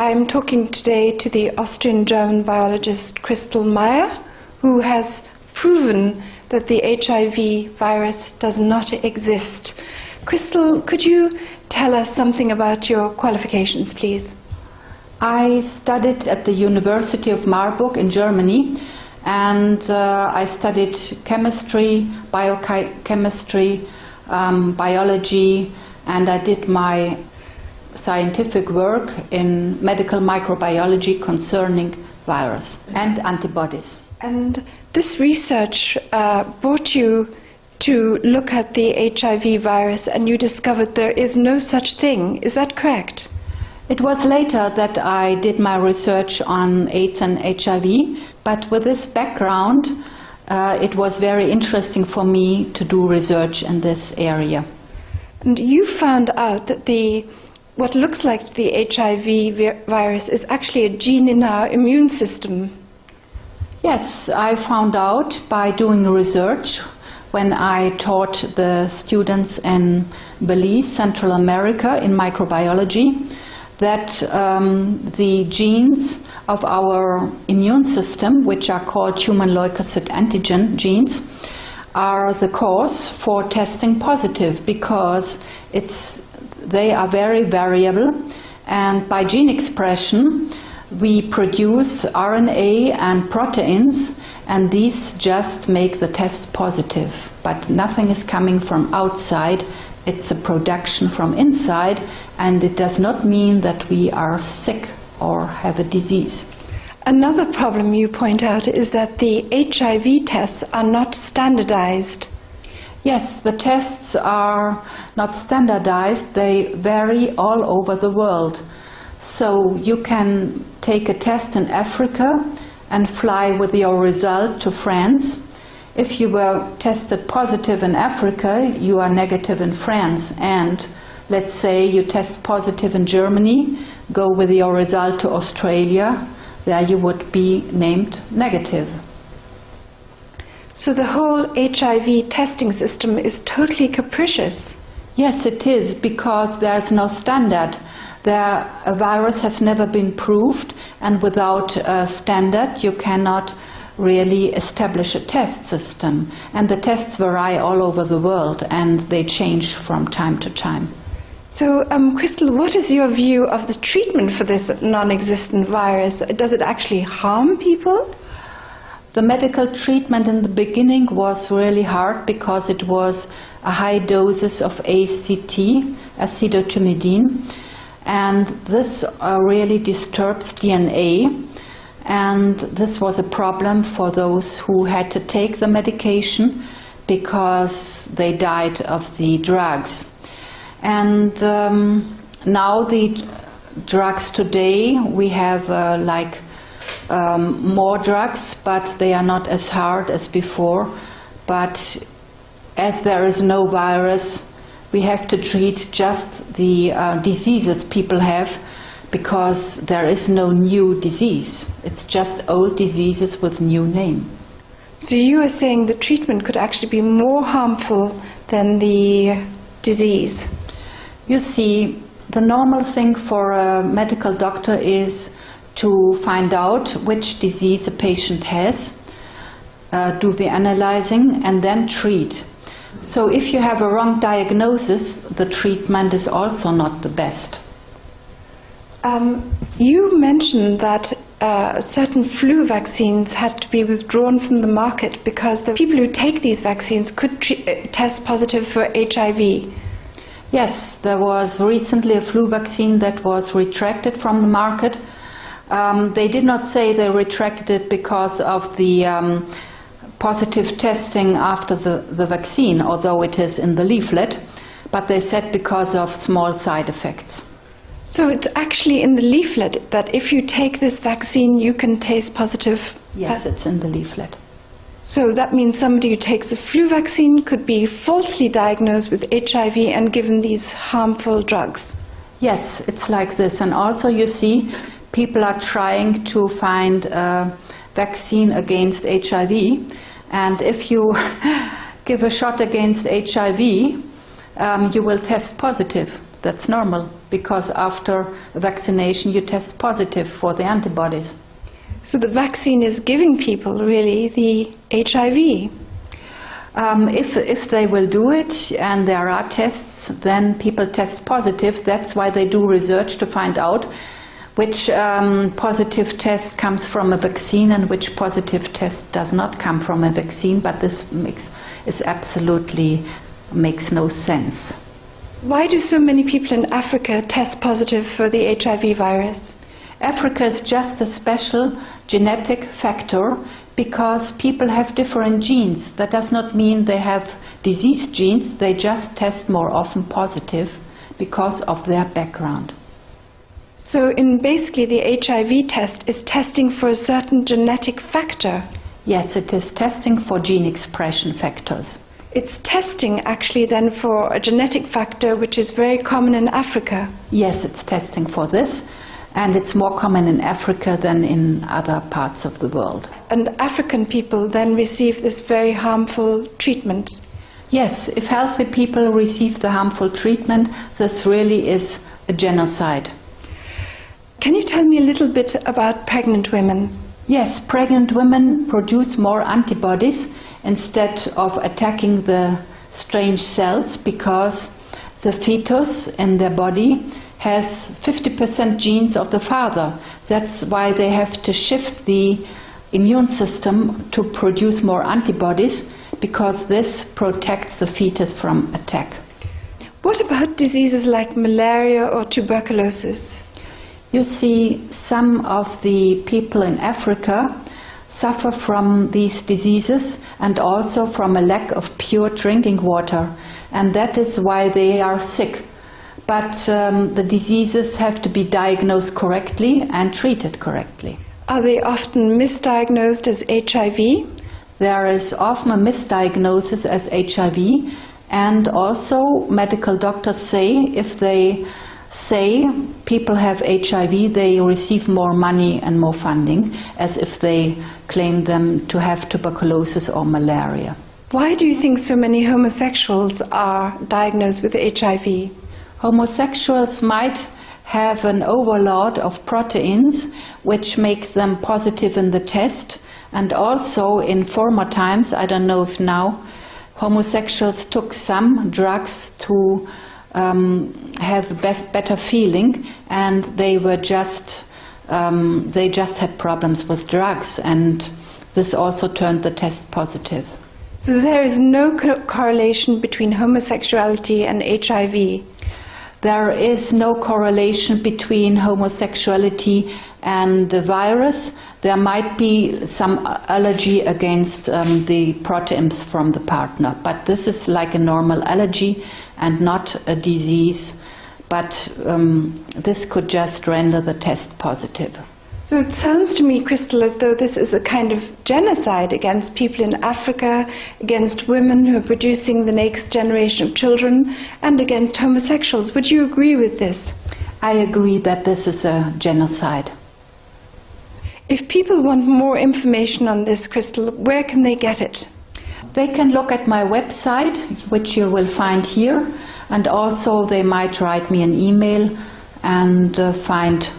I'm talking today to the Austrian-German biologist Christl Meyer, who has proven that the HIV virus does not exist. Christl, could you tell us something about your qualifications, please? I studied at the University of Marburg in Germany, and I studied chemistry, biochemistry, biology, and I did my scientific work in medical microbiology concerning virus and antibodies. And this research brought you to look at the HIV virus, and you discovered there is no such thing. Is that correct? It was later that I did my research on AIDS and HIV, but with this background, it was very interesting for me to do research in this area. And you found out that what looks like the HIV virus is actually a gene in our immune system. Yes, I found out by doing research when I taught the students in Belize, Central America, in microbiology, that the genes of our immune system, which are called human leukocyte antigen genes, are the cause for testing positive, because they are very variable, and by gene expression we produce RNA and proteins, and these just make the test positive. But nothing is coming from outside, it's a production from inside, and it does not mean that we are sick or have a disease. Another problem you point out is that the HIV tests are not standardized. Yes, the tests are not standardized, they vary all over the world. So you can take a test in Africa and fly with your result to France. If you were tested positive in Africa, you are negative in France. And let's say you test positive in Germany, go with your result to Australia, there you would be named negative. So the whole HIV testing system is totally capricious. Yes, it is, because there is no standard. A virus has never been proved, and without a standard you cannot really establish a test system. And the tests vary all over the world, and they change from time to time. So, Christl, what is your view of the treatment for this non-existent virus? Does it actually harm people? The medical treatment in the beginning was really hard, because it was a high doses of ACT, acetotumidine, and this really disturbs DNA, and this was a problem for those who had to take the medication because they died of the drugs. And now the drugs today, we have more drugs, but they are not as hard as before. But as there is no virus, we have to treat just the diseases people have, because there is no new disease. It's just old diseases with new name. So you are saying the treatment could actually be more harmful than the disease? You see, the normal thing for a medical doctor is to find out which disease a patient has, do the analyzing, and then treat. So if you have a wrong diagnosis, the treatment is also not the best. You mentioned that certain flu vaccines had to be withdrawn from the market because the people who take these vaccines could test positive for HIV. Yes, there was recently a flu vaccine that was retracted from the market. They did not say they retracted it because of the positive testing after the vaccine, although it is in the leaflet, but they said because of small side effects. So it's actually in the leaflet that if you take this vaccine you can test positive? Yes, it's in the leaflet. So that means somebody who takes a flu vaccine could be falsely diagnosed with HIV and given these harmful drugs? Yes, it's like this. And also you see, people are trying to find a vaccine against HIV. And if you give a shot against HIV, you will test positive. That's normal. because after vaccination you test positive for the antibodies. So the vaccine is giving people really the HIV? If they will do it and there are tests, then people test positive. That's why they do research to find out which positive test comes from a vaccine and which positive test does not come from a vaccine. But this absolutely makes no sense. Why do so many people in Africa test positive for the HIV virus? Africa is just a special genetic factor because people have different genes. That does not mean they have disease genes, they just test more often positive because of their background. So basically the HIV test is testing for a certain genetic factor? Yes, it is testing for gene expression factors. It's testing actually then for a genetic factor which is very common in Africa? Yes, it's testing for this. And it's more common in Africa than in other parts of the world. And African people then receive this very harmful treatment? Yes, if healthy people receive the harmful treatment, this really is a genocide. Can you tell me a little bit about pregnant women? Yes, pregnant women produce more antibodies instead of attacking the strange cells because the fetus in their body has 50% genes of the father. That's why they have to shift the immune system to produce more antibodies, because this protects the fetus from attack. What about diseases like malaria or tuberculosis? You see, some of the people in Africa suffer from these diseases and also from a lack of pure drinking water, and that is why they are sick. But the diseases have to be diagnosed correctly and treated correctly. Are they often misdiagnosed as HIV? There is often a misdiagnosis as HIV, and also medical doctors say if they say people have HIV, they receive more money and more funding, as if they claim them to have tuberculosis or malaria. Why do you think so many homosexuals are diagnosed with HIV? Homosexuals might have an overload of proteins which make them positive in the test, and also in former times, I don't know if now, homosexuals took some drugs to have a better feeling, and they just had problems with drugs, and this also turned the test positive. So there is no correlation between homosexuality and HIV? There is no correlation between homosexuality and the virus. There might be some allergy against the proteins from the partner, but this is like a normal allergy and not a disease, but this could just render the test positive. So it sounds to me, Christl, as though this is a kind of genocide against people in Africa, against women who are producing the next generation of children, and against homosexuals. Would you agree with this? I agree that this is a genocide. If people want more information on this, Christl, where can they get it? They can look at my website, which you will find here, and also they might write me an email and find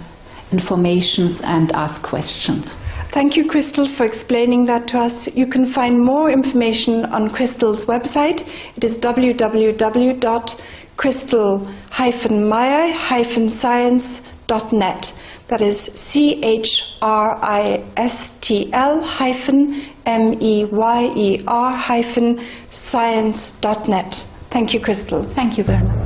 informations and ask questions. Thank you, Christl, for explaining that to us. You can find more information on Christl's website. It is www.christl-meyer-science.net. That is CHRISTL-MEYER-science.net. Thank you, Christl. Thank you very much.